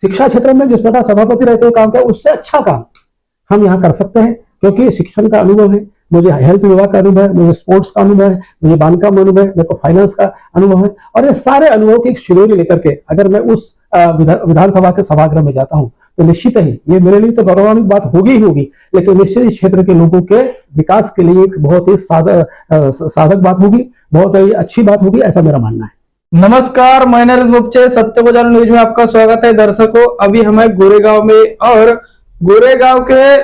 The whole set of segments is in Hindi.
शिक्षा क्षेत्र में जिस प्रकार सभापति रहते हुए काम किया, उससे अच्छा काम हम यहाँ कर सकते हैं, क्योंकि शिक्षण का अनुभव है, मुझे हेल्थ विभाग का अनुभव है, मुझे स्पोर्ट्स का अनुभव है, मुझे बांधकाम अनुभव है, मेरे को फाइनेंस का अनुभव है। और ये सारे अनुभव की शिरोरी लेकर के अगर मैं उस विधानसभा के सभागृह में जाता हूँ तो निश्चित ही ये मेरे लिए तो गौरवान्वित बात होगी ही होगी, लेकिन निश्चित क्षेत्र के लोगों के विकास के लिए एक बहुत ही साधक बात होगी, बहुत ही अच्छी बात होगी, ऐसा मेरा मानना है। नमस्कार, मैं नरेश बोपचे, सत्य को जानो न्यूज में आपका स्वागत है। दर्शकों, अभी हमें गोरेगांव में और गोरेगांव के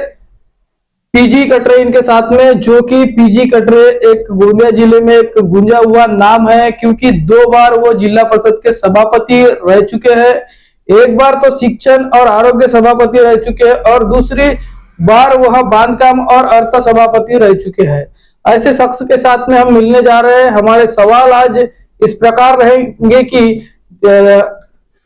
पीजी कटरे इनके साथ में, जो कि पीजी कटरे एक गोंदिया जिले में एक गूंजा हुआ नाम है, क्योंकि 2 बार वो जिला परिषद के सभापति रह चुके हैं। एक बार तो शिक्षण और आरोग्य सभापति रह चुके हैं और दूसरी बार वह बांधकाम और अर्थ सभापति रह चुके हैं। ऐसे शख्स के साथ में हम मिलने जा रहे हैं। हमारे सवाल आज इस प्रकार रहेंगे कि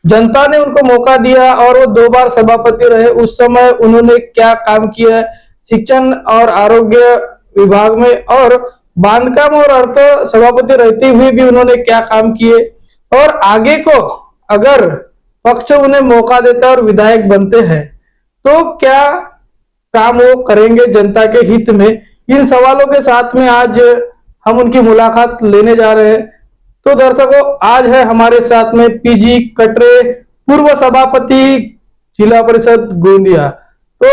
जनता ने उनको मौका दिया और वो 2 बार सभापति रहे, उस समय उन्होंने क्या काम किया शिक्षण और आरोग्य विभाग में, और बांधकाम और अर्थ सभापति रहते हुए भी उन्होंने क्या काम किए, और आगे को अगर पक्ष उन्हें मौका देता और विधायक बनते हैं तो क्या काम वो करेंगे जनता के हित में। इन सवालों के साथ में आज हम उनकी मुलाकात लेने जा रहे हैं। तो दर्शकों, आज है हमारे साथ में पीजी कटरे पूर्व सभापति जिला परिषद गोंदिया। तो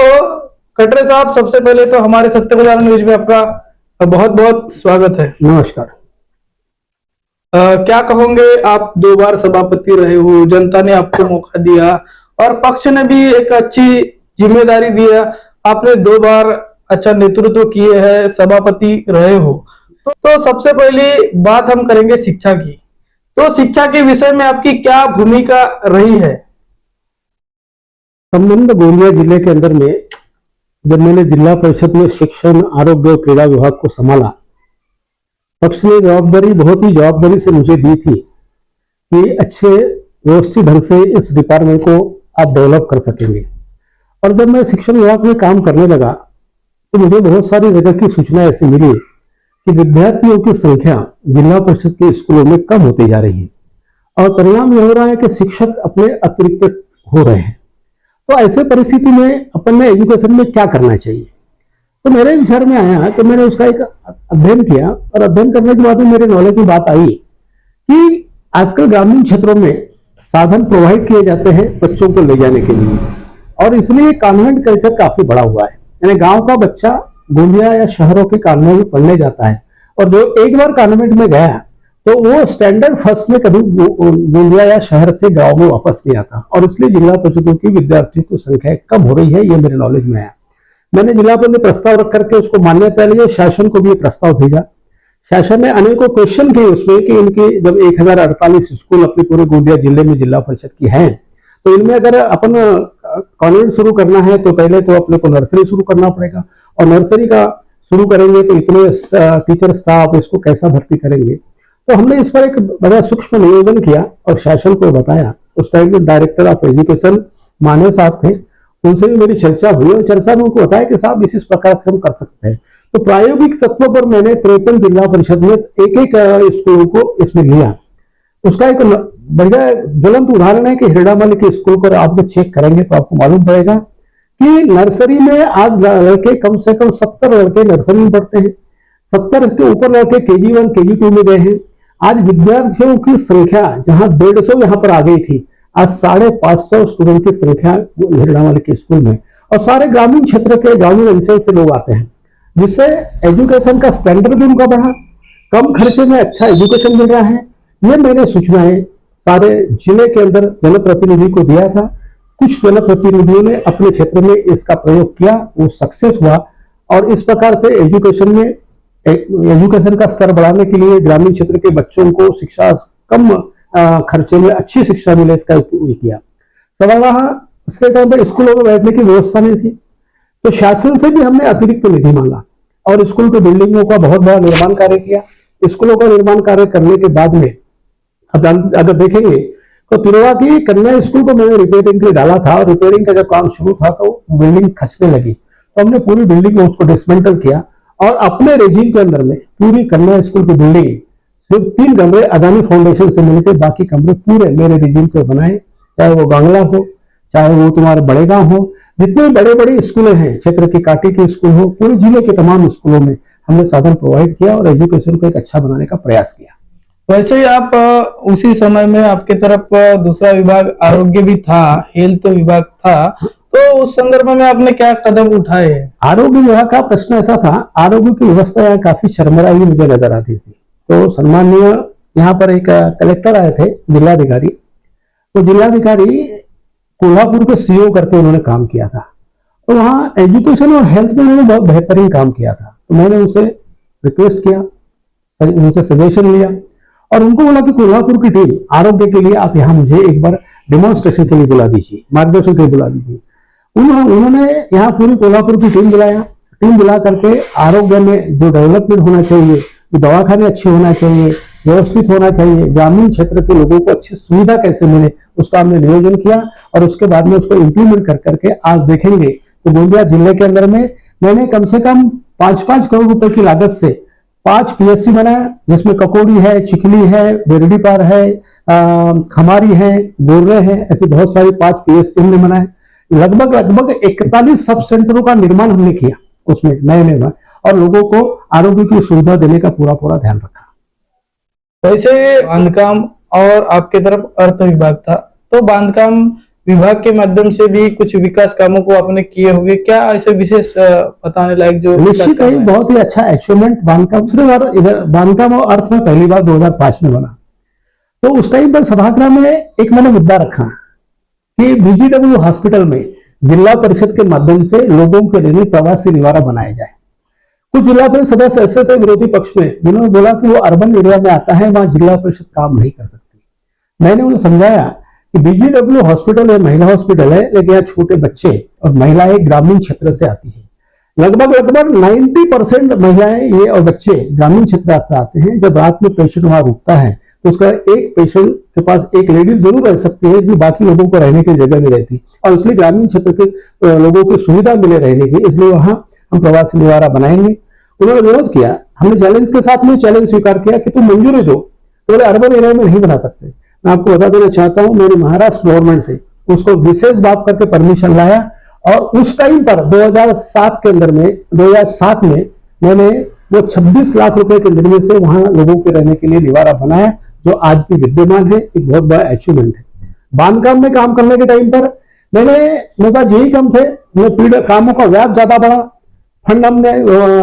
कटरे साहब, सबसे पहले तो हमारे सत्य को जानो न्यूज में आपका बहुत बहुत स्वागत है। नमस्कार। क्या कहोगे, आप 2 बार सभापति रहे हो, जनता ने आपको मौका दिया और पक्ष ने भी एक अच्छी जिम्मेदारी दिया, आपने 2 बार अच्छा नेतृत्व किए हैं, सभापति रहे हो। तो सबसे पहली बात हम करेंगे शिक्षा की। तो शिक्षा के विषय में आपकी क्या भूमिका रही है? संबंध गोंदिया जिले के अंदर में जब मैंने जिला परिषद में शिक्षण, आरोग्य और क्रीड़ा विभाग को संभाला, पक्ष ने बहुत ही जवाबदारी से मुझे दी थी कि अच्छे व्यवस्थित ढंग से इस डिपार्टमेंट को आप डेवलप कर सकेंगे। और जब मैं शिक्षण विभाग में काम करने लगा तो मुझे बहुत सारी जगह की सूचना ऐसी मिली कि विद्यार्थियों की संख्या जिला परिषद के स्कूलों में कम होती जा रही है और परिणाम यह हो रहा है कि शिक्षक अपने अतिरिक्त हो रहे हैं। तो ऐसे परिस्थिति में अपन ने एजुकेशन में क्या करना चाहिए, तो मेरे विचार में आया कि मैंने उसका एक अध्ययन किया, और अध्ययन करने के बाद में मेरे नॉलेज में बात आई कि आजकल ग्रामीण क्षेत्रों में साधन प्रोवाइड किए जाते हैं बच्चों को ले जाने के लिए, और इसलिए कॉन्वेंट कल्चर काफी बड़ा हुआ है। यानी गांव का बच्चा गोंदिया या शहरों के कॉन्वेंट में पढ़ने जाता है, और जो एक बार कॉन्वेंट में गया तो वो स्टैंडर्ड फर्स्ट में कभी गोंदिया या शहर से गांव में वापस नहीं आता, और इसलिए जिला परिषदों की विद्यार्थियों की संख्या कम हो रही है। ये मेरे नॉलेज में आया। मैंने जिला पर प्रस्ताव रख करके उसको मान्यता ली, शासन को भी प्रस्ताव भेजा। शासन ने अनेकों क्वेश्चन किए उसमें कि इनकी जब 1048 स्कूल अपने पूरे गोंदिया जिले में जिला परिषद की हैं, तो इनमें अगर अपन कॉन्वेंट शुरू करना है तो पहले तो अपने को नर्सरी शुरू करना पड़ेगा, और नर्सरी का शुरू करेंगे तो इतने टीचर स्टाफ इसको कैसा भर्ती करेंगे। तो हमने इस पर एक बड़ा सूक्ष्म नियोजन किया और शासन को बताया। उस टाइम में डायरेक्टर ऑफ एजुकेशन माने साहब थे, उनसे भी मेरी चर्चा हुई और चर्चा में उनको बताया कि साहब इस प्रकार से हम कर सकते हैं। तो प्रायोगिक तत्वों पर मैंने 53 जिला परिषद में एक स्कूलों को इसमें लिया। उसका एक बढ़िया ज्वलंत उदाहरण है कि हिरडामल के स्कूल पर आप चेक करेंगे तो आपको मालूम पड़ेगा कि नर्सरी में आज लड़के कम से कम 70 लड़के नर्सरी में पढ़ते हैं, 70 के ऊपर लड़के KG1 KG2 में गए हैं। आज विद्यार्थियों की संख्या जहां 150 यहाँ पर आ गई थी, आज 550 स्टूडेंट की संख्या हिरडामल के स्कूल में, और सारे ग्रामीण क्षेत्र के ग्रामीण अंचल से लोग आते हैं, जिससे एजुकेशन का स्टैंडर्ड भी उनका बढ़ा, कम खर्चे में अच्छा एजुकेशन मिल रहा है। ये मैंने सूचनाएं सारे जिले के अंदर जनप्रतिनिधि को दिया था। कुछ जनप्रतिनिधियों ने अपने क्षेत्र में इसका प्रयोग किया, वो सक्सेस हुआ, और इस प्रकार से एजुकेशन का स्तर बढ़ाने के लिए ग्रामीण क्षेत्र के बच्चों को शिक्षा कम खर्चे में अच्छी शिक्षा मिले, इसका उपयोग किया। सवाल रहा उसके टाइम पर स्कूलों में बैठने की व्यवस्था नहीं थी, तो शासन से भी हमने अतिरिक्त निधि मांगा और स्कूल के बिल्डिंगों का बहुत बड़ा निर्माण कार्य किया। स्कूलों का निर्माण कार्य करने के बाद में अब अगर देखेंगे तो तिरवा की कन्या स्कूल को मैंने रिपेयरिंग के लिए डाला था, और रिपेयरिंग का जब काम शुरू था तो बिल्डिंग खचने लगी, तो हमने पूरी बिल्डिंग को उसको डिसमेंटल किया, और अपने रेजिम के अंदर में पूरी कन्या स्कूल की बिल्डिंग सिर्फ 3 कमरे अदानी फाउंडेशन से मिलकर, बाकी कमरे पूरे मेरे रेजिम के बनाए, चाहे वो बांग्ला हो, चाहे वो तुम्हारे बड़े गांव हो, जितने बड़े बड़े स्कूल हैं, क्षेत्र के काटी के स्कूल हो, पूरे जिले के तमाम स्कूलों में हमने साधन प्रोवाइड किया और एजुकेशन को एक अच्छा बनाने का प्रयास किया। वैसे ही आप उसी समय में आपके तरफ दूसरा विभाग आरोग्य भी था, हेल्थ विभाग था, तो उस संदर्भ में आपने क्या कदम उठाए हैं? आरोग्य विभाग का प्रश्न ऐसा था, आरोग्य की व्यवस्था यहाँ काफी शर्मराई मुझे नजर आती थी। तो सम्माननीय यहाँ पर एक कलेक्टर आए थे, जिलाधिकारी। तो जिलाधिकारी कोल्हापुर के सीईओ करके उन्होंने काम किया था, तो वहाँ एजुकेशन और हेल्थ में उन्होंने बहुत बेहतरीन काम किया था। तो मैंने उनसे रिक्वेस्ट किया, उनसे सजेशन लिया और उनको बोला कि कोल्हापुर की टीम आरोग्य के लिए आप यहाँ मुझे एक बार डेमोन्स्ट्रेशन के लिए बुला दीजिए, मार्गदर्शन के लिए बुला दीजिए। उन्होंने यहाँ पूरी कोल्हापुर की टीम बुला करके आरोग्य में जो डेवलपमेंट होना चाहिए, जो दवाखाने अच्छे होना चाहिए, व्यवस्थित होना चाहिए, ग्रामीण क्षेत्र के लोगों को अच्छी सुविधा कैसे मिले, उसका हमने नियोजन किया और उसके बाद में उसको इम्प्लीमेंट कर करके आज देखेंगे तो गोंदिया जिले के अंदर में मैंने कम से कम 5-5 करोड़ रुपए की लागत से 5 पीएससी बनाया, जिसमें ककोड़ी है, चिखली है, बेरडीपार है, खमारी है, बोर्रे है, ऐसे बहुत सारी 5 पीएससी हमने बनाए। लगभग 41 सब सेंटरों का निर्माण हमने किया उसमें नए और लोगों को आरोग्य की सुविधा देने का पूरा ध्यान रखा। वैसे बांधकाम और आपके तरफ अर्थ विभाग था, तो बांधकाम विभाग के माध्यम से भी कुछ विकास कामों को आपने किए होंगे, क्या ऐसे विशेष बताने लायक जो निश्चित ही बहुत ही अच्छा अचीवमेंट बांधकाम इधर बांधकाम और अर्थ में पहली बार 2005 में बना। तो उस टाइम पर सभागृह में एक मैंने मुद्दा रखा कि बीजीडब्ल्यू हॉस्पिटल में जिला परिषद के माध्यम से लोगों के लिए प्रवासी निवारा बनाया जाए। कुछ जिला परिषद सदस्य ऐसे थे विरोधी पक्ष में, जिन्होंने बोला कि वो अर्बन एरिया में आता है, वहां जिला परिषद काम नहीं कर सकती। मैंने उन्हें समझाया कि बीजीडब्ल्यू हॉस्पिटल है, महिला हॉस्पिटल है, लेकिन यहाँ छोटे बच्चे और महिलाएं ग्रामीण क्षेत्र से आती है। लगभग 90% महिलाएं ये और बच्चे ग्रामीण क्षेत्र से आते हैं। जब रात में पेशेंट वहां रुकता है तो उसका एक पेशेंट के पास एक लेडीज जरूर रह सकती है, कि बाकी लोगों को रहने की जगह नहीं रहती, और इसलिए ग्रामीण क्षेत्र के लोगों को सुविधा मिले रहने की, इसलिए वहां हम प्रवासी निवारा बनाएंगे। उन्होंने विरोध किया, हमने चैलेंज के साथ में चैलेंज स्वीकार किया कि तुम मंजूरी दो, तो अर्बन एरिया में नहीं बना सकते। मैं आपको बता देना चाहता हूं, मैंने महाराष्ट्र गवर्नमेंट से उसको विशेष बात करके परमिशन लाया और उस टाइम पर 2007 के अंदर में 2007 में मैंने वो 26 लाख रुपए के निर्णय से वहां लोगों के रहने के लिए निवारा बनाया, जो आज भी विद्यमान है। एक बहुत बड़ा अचीवमेंट है। बांधकाम में काम करने के टाइम पर मेरे पास यही कम थे, कामों का व्याप ज्यादा बढ़ा, फंड हमने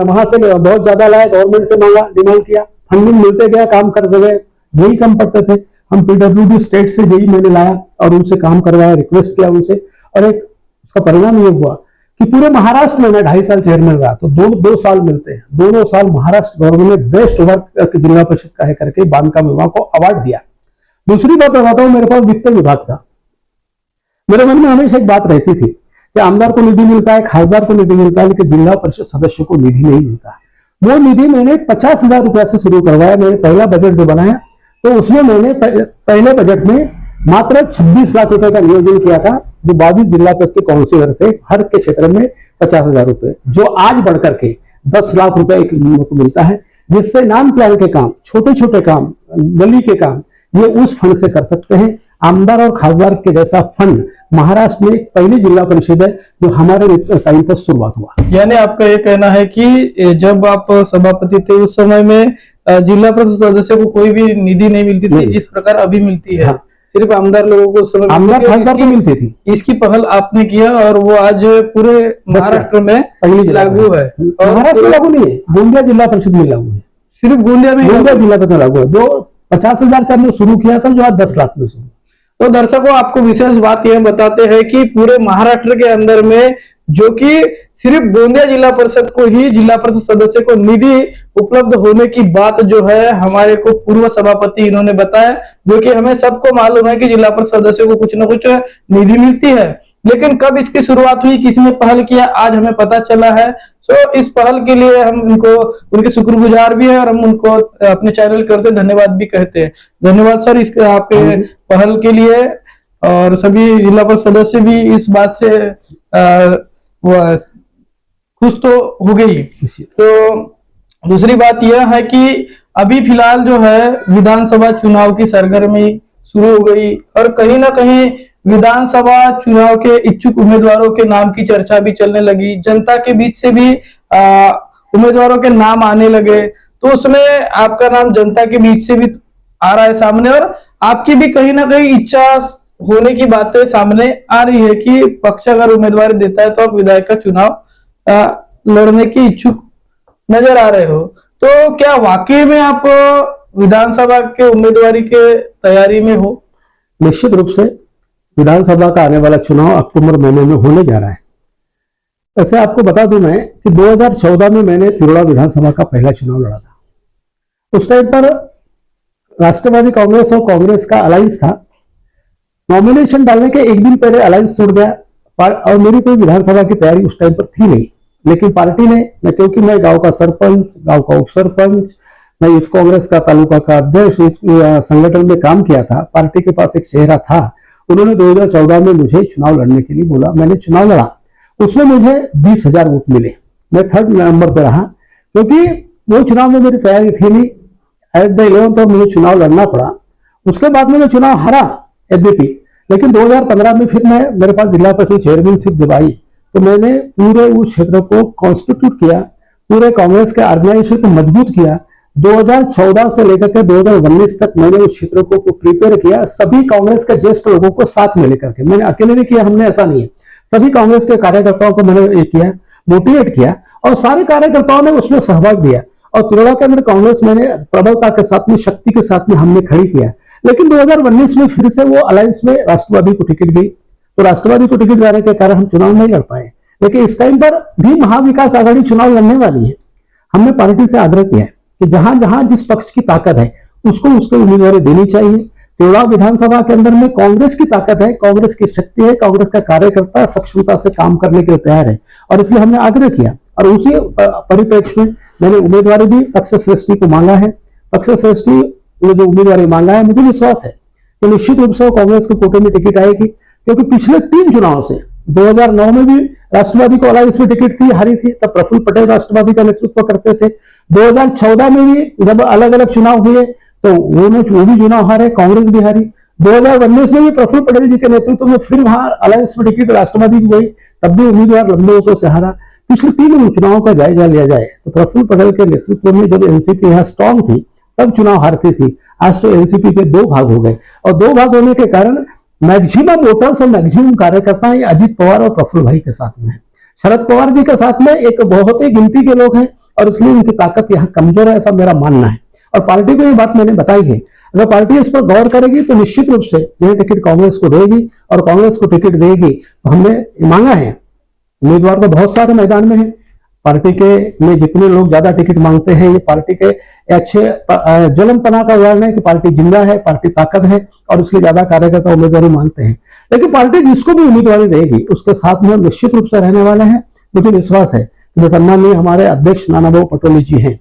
वहां से बहुत ज्यादा लाया, गवर्नमेंट से मांगा, डिमांड किया, फंडिंग मिलते गया, काम करते गए, यही कम पड़ते थे। हम पीडब्ल्यूडी स्टेट से यही मैंने लाया और उनसे काम करवाया, रिक्वेस्ट किया उनसे, और एक उसका परिणाम ये हुआ कि पूरे महाराष्ट्र में मैं 2.5 साल चेयरमैन रहा, तो 2 साल मिलते हैं, दोनों साल महाराष्ट्र गवर्नमेंट ने बेस्ट वर्क जिला परिषद का है करके बांधकाम विभाग को अवार्ड दिया। दूसरी बात बताता हूं, मेरे पास वित्त विभाग था। मेरे मन में हमेशा एक बात रहती थी कि आमदार को निधि मिलता है, खासदार को निधि मिलता है, लेकिन जिला परिषद सदस्य को निधि नहीं मिलता। वो निधि मैंने 50,000 रुपए से शुरू करवाया। मैंने पहला बजट जो बनाया तो उसमें मैंने पहले बजट में मात्र 26 लाख रुपए का नियोजन किया था, जो 22 जिला परिषद के काउंसिलर थे, हर के क्षेत्र में 50,000 रुपए, जो आज बढ़कर के 10 लाख रुपए एक को मिलता है, जिससे नाम प्लान के काम, छोटे छोटे काम, गली के काम, ये उस फंड से कर सकते हैं। आमदार और खासदार के जैसा फंड महाराष्ट्र में पहली जिला परिषद है जो हमारे टाइम पर शुरुआत हुआ। यानी आपका ये कहना है कि जब आप सभापति थे उस समय में जिला परिषद सदस्य को कोई भी निधि नहीं मिलती थी, जिस प्रकार अभी मिलती है। हाँ। सिर्फ आमदार लोगों को उस समय आमदार खासदार को मिलती थी। इसकी पहल आपने किया और वो आज पूरे महाराष्ट्र में लागू है। और महाराष्ट्र में लागू नहीं है, गोंदिया जिला परिषद में लागू है। सिर्फ गोंदिया में, गोंदिया जिला परिषद लागू है, जो 50,000 से हमने शुरू किया था, जो आज 10 लाख में शुरू। तो दर्शकों, आपको विशेष बात यह बताते हैं कि पूरे महाराष्ट्र के अंदर में जो कि सिर्फ गोंदिया जिला परिषद को ही, जिला परिषद सदस्य को निधि उपलब्ध होने की बात जो है हमारे को पूर्व सभापति इन्होंने बताया, जो कि हमें सबको मालूम है कि जिला परिषद सदस्यों को कुछ न कुछ निधि मिलती है, लेकिन कब इसकी शुरुआत हुई, किसने पहल किया, आज हमें पता चला है। सो इस पहल के लिए हम उनको, उनके शुक्रगुजार भी है और हम उनको अपने चैनल की ओर से धन्यवाद भी कहते हैं। धन्यवाद सर इसके आपके पहल के लिए, और सभी जिला परिषद सदस्य भी इस बात से खुश तो हो गई। तो दूसरी बात यह है कि अभी फिलहाल जो है विधानसभा चुनाव की सरगर्मी शुरू हो गई और कहीं ना कहीं विधानसभा चुनाव के इच्छुक उम्मीदवारों के नाम की चर्चा भी चलने लगी, जनता के बीच से भी उम्मीदवारों के नाम आने लगे, तो उसमें आपका नाम जनता के बीच से भी आ रहा है सामने, और आपकी भी कहीं ना कहीं इच्छा होने की बातें सामने आ रही है कि पक्ष अगर उम्मीदवार देता है तो आप विधायक का चुनाव लड़ने की इच्छुक नजर आ रहे हो। तो क्या वाकई में आप विधानसभा के उम्मीदवारी के तैयारी में हो? निश्चित रूप से विधानसभा का आने वाला चुनाव अक्टूबर महीने में होने जा रहा है। ऐसे आपको बता दूं मैं कि 2014 में मैंने तिरोड़ा विधानसभा का पहला चुनाव लड़ा था। उस टाइम पर राष्ट्रवादी कांग्रेस और कांग्रेस का अलायंस था। नॉमिनेशन डालने के एक दिन पहले अलायंस टूट गया और मेरी कोई विधानसभा की तैयारी उस टाइम पर थी नहीं, लेकिन पार्टी ने, क्योंकि मैं गांव का सरपंच, गांव का उप सरपंच, मैं यूथ कांग्रेस का तालुका का अध्यक्ष संगठन में काम किया था, पार्टी के पास एक चेहरा था। उन्होंने 2014 में मुझे चुनाव लड़ने के लिए बोला, मैंने चुनाव लड़ा, उसमें मुझे 20,000 वोट मिले, मैं 3rd नंबर पर रहा, क्योंकि वो चुनाव में मेरी तैयारी थी नहीं। एट द 11th मुझे चुनाव लड़ना पड़ा। उसके बाद में मैं चुनाव हारा यद्यपि, लेकिन 2015 में फिर मेरे पास जिला परिषद चेयरमैनशिप जब आई तो मैंने पूरे उस क्षेत्र को कॉन्स्टिट्यूट किया, पूरे कांग्रेस के ऑर्गेनाइजेशन को मजबूत किया। 2014 से लेकर के 2019 तक मैंने उस क्षेत्र को प्रिपेयर किया, सभी कांग्रेस के ज्येष्ठ लोगों को साथ में लेकर के। मैंने अकेले नहीं किया, हमने ऐसा नहीं है, सभी कांग्रेस के कार्यकर्ताओं को मैंने ये किया, मोटिवेट किया, और सारे कार्यकर्ताओं ने उसमें सहभाग दिया। और तिरोड़ा के अंदर कांग्रेस मैंने प्रबलता के साथ में, शक्ति के साथ में हमने खड़ी किया। लेकिन 2019 में फिर से वो अलायंस में राष्ट्रवादी को टिकट गई, तो राष्ट्रवादी को टिकट जाने के कारण हम चुनाव नहीं लड़ पाए। लेकिन इस टाइम पर भी महाविकास आघाड़ी चुनाव लड़ने वाली है। हमने पार्टी से आग्रह किया है कि जहां जहां जिस पक्ष की ताकत है उसको उसके उम्मीदवारी देनी चाहिए। तिरोड़ा विधानसभा के अंदर में कांग्रेस की ताकत है, कांग्रेस की शक्ति है, कांग्रेस का कार्यकर्ता सक्षमता से काम करने के लिए तैयार है, और इसलिए हमने आग्रह किया। और उसी परिप्रेक्ष्य में मैंने उम्मीदवारी भी पक्ष श्रेष्ठी को मांगा है। पक्ष श्रेष्ठी ने जो उम्मीदवारी मांगा है, मुझे विश्वास है कि निश्चित रूप से वो कांग्रेस के कोटे में टिकट आएगी, क्योंकि पिछले 3 चुनाव से 2009 में भी राष्ट्रवादी को अलायंस में टिकट थी, हारी थी, तब प्रफुल्ल पटेल राष्ट्रवादी का नेतृत्व करते थे। 2014 में भी जब अलग अलग चुनाव हुए तो वो भी चुनाव हारे, कांग्रेस भी हारी। 2019 में भी प्रफुल्ल पटेल जी के नेतृत्व में फिर वहां अलायंस में टिकट राष्ट्रवादी की गई, तब भी उम्मीदवार लंबे वोटों से हारा। पिछले 3 चुनावों का जायजा लिया जाए तो प्रफुल्ल पटेल के नेतृत्व में जब एनसीपी यहाँ स्ट्रांग थी तब चुनाव हारती थी। आज तो एनसीपी के 2 भाग हो गए, और 2 भाग होने के कारण मैक्सिमम वोटर्स और मैक्सिमम कार्यकर्ता अजित पवार और प्रफुल्ल भाई के साथ में है। शरद पवार जी के साथ में एक बहुत ही गिनती के लोग हैं, और इसलिए उनकी ताकत यहाँ कमजोर है, ऐसा मेरा मानना है। और पार्टी को ये बात मैंने बताई है, अगर पार्टी इस पर गौर करेगी तो निश्चित रूप से यह टिकट कांग्रेस को देगी, और कांग्रेस को टिकट देगी तो हमने मांगा है। उम्मीदवार तो बहुत सारे मैदान में है, पार्टी के में जितने लोग ज्यादा टिकट मांगते हैं, ये पार्टी के अच्छे जलमपना का उदाहरण है कि पार्टी जिंदा है, पार्टी ताकत है, और इसलिए ज्यादा कार्यकर्ता उम्मीदवारी मांगते हैं। लेकिन पार्टी जिसको भी उम्मीदवारी देगी उसके साथ में निश्चित रूप से रहने वाले हैं। मुझे विश्वास है कि सम्माननीय हमारे अध्यक्ष नानाभाऊ पटोले जी हैं,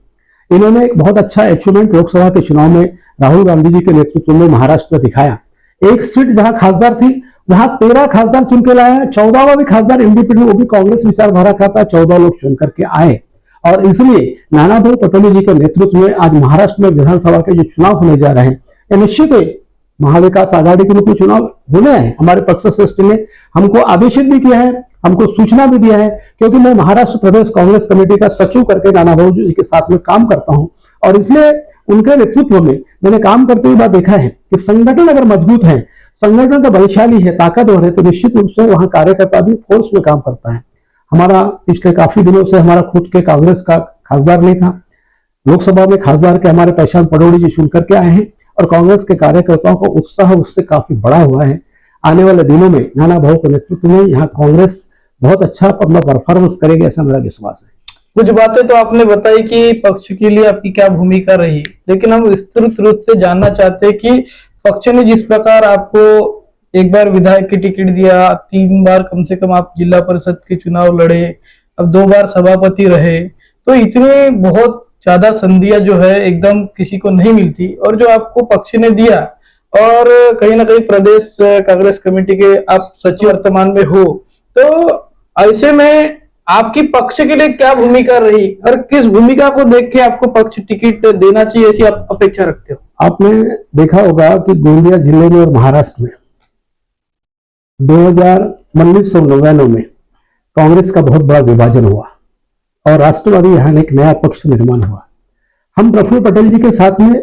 इन्होंने एक बहुत अच्छा अचीवमेंट लोकसभा के चुनाव में राहुल गांधी जी के नेतृत्व में महाराष्ट्र में दिखाया। एक सीट जहां खासदार थी वहां 13 खासदार चुन के लाया, 14वां भी खासदार इंडिपेंडेंट, वो भी कांग्रेस विचारधारा का था, 14 लोग चुन करके आए। और इसलिए नानाभाऊ पटोले जी के नेतृत्व में आज महाराष्ट्र में विधानसभा के जो चुनाव होने जा रहे हैं, ये निश्चित है महाविकास आघाड़ी के रूप में चुनाव होने हैं। हमारे पक्ष श्रेष्ठ ने हमको आदेशित भी किया है, हमको सूचना भी दिया है, क्योंकि मैं महाराष्ट्र प्रदेश कांग्रेस कमेटी का सचिव करके नानाभाऊ जी के साथ में काम करता हूं, और इसलिए उनके नेतृत्व में मैंने काम करते हुए देखा है कि संगठन अगर मजबूत है, संगठन का बलशाली है, ताकतवर है, तो निश्चित रूप से वहां कार्यकर्ता भी फोर्स में काम करता है। हमारा पिछले काफी दिनों से हमारा खुद के कांग्रेस का खासदार नहीं था, लोकसभा में खासदार के हमारे पहचान पटोले जी चुन करके आए हैं, और कांग्रेस के कार्यकर्ताओं का उत्साह उससे काफी बड़ा हुआ है। आने वाले दिनों में नानाभाऊ के नेतृत्व में यहाँ कांग्रेस बहुत अच्छा अपना परफॉर्मेंस करेगी, ऐसा मेरा विश्वास है। कुछ बातें तो आपने बताई कि पक्ष के लिए आपकी क्या भूमिका रही, लेकिन हम विस्तृत रूप से जानना चाहते हैं कि पक्ष ने जिस प्रकार आपको एक बार विधायक की टिकट दिया, 3 बार कम से कम आप जिला परिषद के चुनाव लड़े, अब 2 बार सभापति रहे, तो इतनी बहुत ज्यादा संधियां जो है एकदम किसी को नहीं मिलती, और जो आपको पक्ष ने दिया, और कहीं ना कहीं प्रदेश कांग्रेस कमेटी के आप सचिव वर्तमान में हो, तो ऐसे में आपकी पक्ष के लिए क्या भूमिका रही, और किस भूमिका को देख के आपको पक्ष टिकट देना चाहिए ऐसी आप अपेक्षा रखते हो? आपने देखा होगा कि गोंदिया जिले में और महाराष्ट्र में 1999 में कांग्रेस का बहुत बड़ा विभाजन हुआ और राष्ट्रवादी यहाँ एक नया पक्ष निर्माण हुआ। हम प्रफुल्ल पटेल जी के साथ में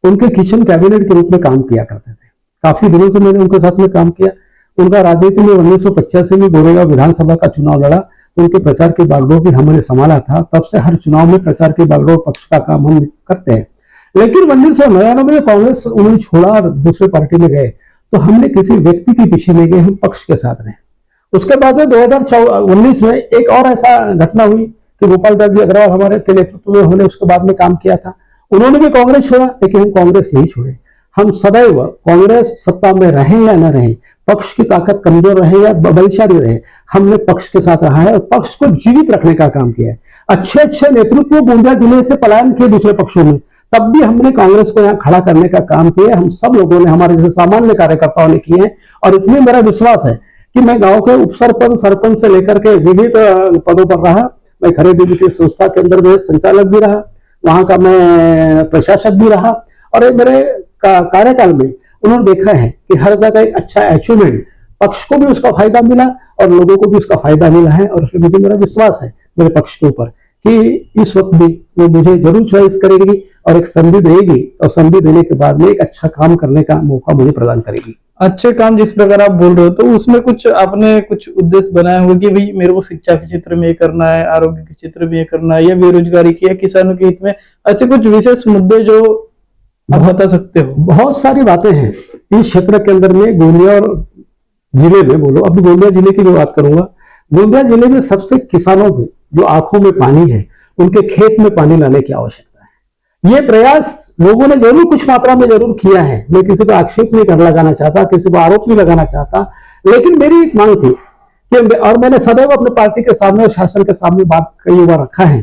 उनके किचन कैबिनेट के रूप में काम किया करते थे। काफी दिनों से मैंने उनके साथ में काम किया। उनका राजनीति में 1985 में गोरेगांव विधानसभा का चुनाव लड़ा, उनके प्रचार की बागडोर भी हमने संभाला था। तब से हर चुनाव में प्रचार की बागडोर पक्ष का काम हम करते हैं। लेकिन 1999 में कांग्रेस उन्होंने छोड़ा और दूसरे पार्टी में गए, तो हमने किसी व्यक्ति के पीछे नहीं गए, हम पक्ष के साथ रहे। उसके बाद में 2019 में एक और ऐसा घटना हुई कि गोपाल दास जी अग्रवाल हमारे के नेतृत्व में उन्होंने उसके बाद में काम किया था। उन्होंने भी कांग्रेस छोड़ा, लेकिन हम कांग्रेस नहीं छोड़े। हम सदैव कांग्रेस सत्ता में रहे या न रहे, पक्ष की ताकत कमजोर रहे या बलशाली रहे, हमने पक्ष के साथ रहा है और पक्ष को जीवित रखने का काम किया है। अच्छे अच्छे नेतृत्व गोंदिया जिले से पलायन किए दूसरे पक्षों में, तब भी हमने कांग्रेस को यहाँ खड़ा करने का काम किया। हम सब लोगों ने, हमारे जैसे सामान्य कार्यकर्ताओं ने किए हैं। और इसलिए मेरा विश्वास है कि मैं गांव के उप सरपंच, सरपंच से लेकर के विविध पदों पर रहा। मैं खरीदी बिक्री संस्था के अंदर में संचालक भी रहा, वहां का मैं प्रशासक भी रहा। और मेरे कार्यकाल में उन्होंने देखा है कि हर जगह एक अच्छा अचीवमेंट, पक्ष को भी उसका फायदा मिला और लोगों को भी उसका फायदा मिला है। और इसलिए मुझे मेरा विश्वास है मेरे पक्ष के ऊपर कि इस वक्त भी वो मुझे जरूर चॉइस करेगी और एक संधि देगी, और संधि देने के बाद में एक अच्छा काम करने का मौका मुझे प्रदान करेगी। अच्छे काम जिस प्रकार आप बोल रहे हो, तो उसमें कुछ आपने कुछ उद्देश्य बनाए होंगे कि भाई मेरे को शिक्षा के क्षेत्र में ये करना है, आरोग्य के क्षेत्र में ये करना है, या बेरोजगारी की, या किसानों के हित में, ऐसे कुछ विशेष मुद्दे जो आप बता सकते हो? बहुत सारी बातें हैं इस क्षेत्र के अंदर में। गोंदिया और जिले में बोलो, अभी गोंदिया जिले की जो बात करूंगा, गोंदिया जिले में सबसे किसानों की जो आंखों में पानी है, उनके खेत में पानी लाने की आवश्यकता है। ये प्रयास लोगों ने जरूर कुछ मात्रा में जरूर किया है। मैं किसी को आक्षेप नहीं कर लगाना चाहता, किसी को आरोप नहीं लगाना चाहता, लेकिन मेरी एक मांग थी कि, और मैंने सदैव अपने पार्टी के सामने और शासन के सामने बात कई बार रखा है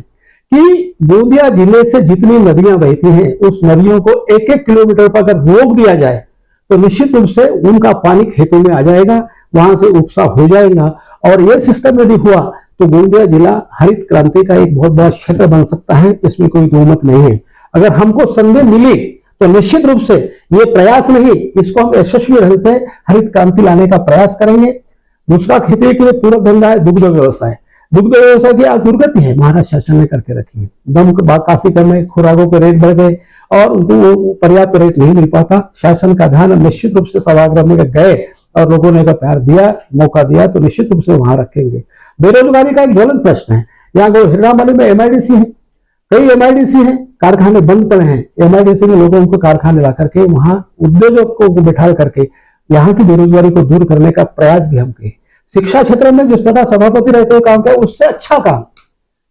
कि गोंदिया जिले से जितनी नदियां बहती हैं, उस नदियों को 1-1 किलोमीटर पर अगर रोक दिया जाए तो निश्चित रूप से उनका पानी खेतों में आ जाएगा, वहां से उपसा हो जाएगा। और यह सिस्टम यदि हुआ तो गोंदिया जिला हरित क्रांति का एक बहुत बड़ा क्षेत्र बन सकता है, इसमें कोई दोमत नहीं है। अगर हमको संधि मिली तो निश्चित रूप से ये प्रयास नहीं, इसको हम यशस्वी ढंग से हरित क्रांति लाने का प्रयास करेंगे। दूसरा खेती के लिए पूरक धंधा है दुग्ध व्यवसाय। दुग्ध व्यवसाय की आज दुर्गति है, महाराष्ट्र शासन ने करके रखी है। दम काफी कम है, खुराकों के रेट बढ़ गए और उनको पर्याप्त रेट नहीं मिल पाता। शासन का ध्यान निश्चित रूप से सभागृह में गए और लोगों ने प्यार दिया, मौका दिया, तो निश्चित रूप से वहां रखेंगे। बेरोजगारी का एक ज्वलंत प्रश्न है। यहाँ हिरामाली में MIDC है, कई MIDC है, कारखाने बंद पड़े हैं। MIDC में लोगों को कारखाने ला करके वहां उद्योजकों को बिठा करके यहाँ की बेरोजगारी को दूर करने का प्रयास भी हम किए। शिक्षा क्षेत्र में जिस प्रकार सभापति रहते हुए काम किया, उससे अच्छा काम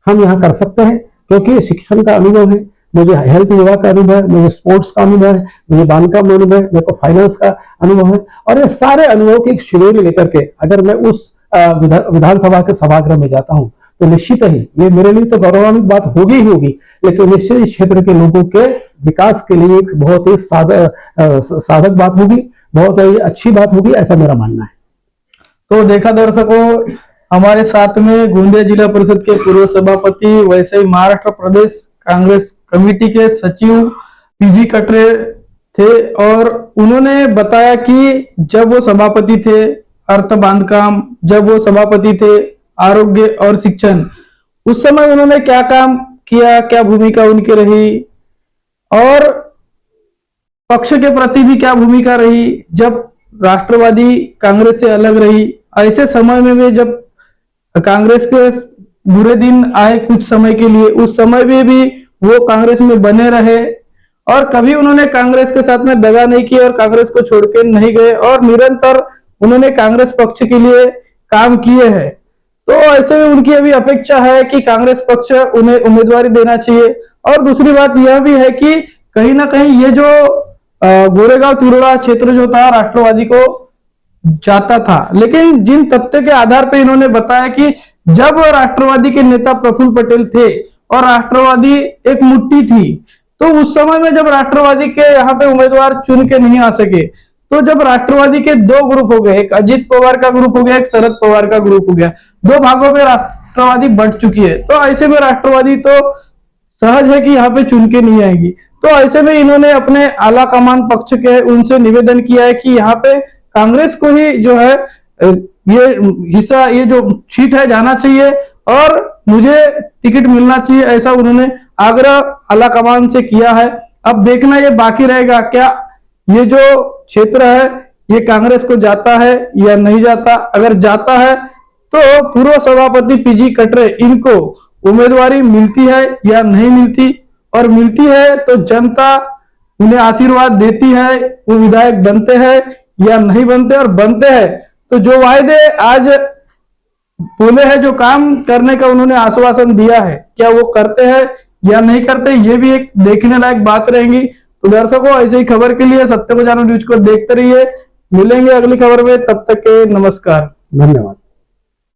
हम यहाँ कर सकते हैं, क्योंकि शिक्षण का अनुभव है, मुझे हेल्थ विभाग का अनुभव है, मुझे स्पोर्ट्स का अनुभव है, मुझे बांधकाम अनुभव है, मेरे को फाइनेंस का अनुभव है। और ये सारे अनुभव की एक शिरोरी लेकर के अगर मैं उस विधानसभा के सभागृह में जाता हूं तो निश्चित ही ये मेरे लिए तो गौरवान्वित बात होगी ही होगी, लेकिन निश्चित इस क्षेत्र के लोगों के विकास के लिए एक बहुत ही साधक बात होगी, बहुत ही अच्छी बात होगी, ऐसा मेरा मानना है। तो देखा दर्शकों, हमारे साथ में गोंदिया जिला परिषद के पूर्व सभापति, वैसे ही महाराष्ट्र प्रदेश कांग्रेस कमेटी के सचिव PG कटरे थे, और उन्होंने बताया कि जब वो सभापति थे अर्थ बांधकाम, जब वो सभापति थे आरोग्य और शिक्षण, उस समय उन्होंने क्या काम किया, क्या भूमिका उनकी रही, और पक्ष के प्रति भी क्या भूमिका रही जब राष्ट्रवादी कांग्रेस से अलग रही। ऐसे समय में भी जब कांग्रेस के बुरे दिन आए कुछ समय के लिए, उस समय में भी वो कांग्रेस में बने रहे और कभी उन्होंने कांग्रेस के साथ में दगा नहीं किया और कांग्रेस को छोड़ के नहीं गए, और निरंतर उन्होंने कांग्रेस पक्ष के लिए काम किए हैं। तो ऐसे में उनकी अभी अपेक्षा है कि कांग्रेस पक्ष उन्हें उम्मीदवारी देना चाहिए। और दूसरी बात यह भी है कि कहीं ना कहीं ये जो गोरेगांव तिरोड़ा क्षेत्र जो था राष्ट्रवादी को जाता था, लेकिन जिन तथ्य के आधार पर इन्होंने बताया कि जब राष्ट्रवादी के नेता प्रफुल्ल पटेल थे और राष्ट्रवादी एक मुट्ठी थी, तो उस समय में जब राष्ट्रवादी के यहाँ पे उम्मीदवार चुन के नहीं आ सके, तो जब राष्ट्रवादी के दो ग्रुप हो गए, एक अजित पवार का ग्रुप हो गया, एक शरद पवार का ग्रुप हो गया, दो भागों में राष्ट्रवादी बंट चुकी है। तो ऐसे में राष्ट्रवादी तो सहज है कि यहाँ पे चुन के नहीं आएगी। तो ऐसे में इन्होंने अपने आला कमान पक्ष के उनसे निवेदन किया है कि यहाँ पे कांग्रेस को ही जो है ये हिस्सा, ये जो सीट है जाना चाहिए और मुझे टिकट मिलना चाहिए, ऐसा उन्होंने आग्रह आला कमान से किया है। अब देखना ये बाकी रहेगा, क्या ये जो क्षेत्र है ये कांग्रेस को जाता है या नहीं जाता। अगर जाता है तो पूर्व सभापति पीजी कटरे इनको उम्मीदवारी मिलती है या नहीं मिलती, और मिलती है तो जनता उन्हें आशीर्वाद देती है, वो विधायक बनते हैं या नहीं बनते, और बनते हैं तो जो वायदे आज बोले हैं, जो काम करने का उन्होंने आश्वासन दिया है, क्या वो करते हैं या नहीं करते, ये भी एक देखने लायक बात रहेंगी। तो दर्शकों, ऐसे ही खबर के लिए सत्य को जानो न्यूज को देखते रहिए। मिलेंगे अगली खबर में, तब तक के नमस्कार, धन्यवाद।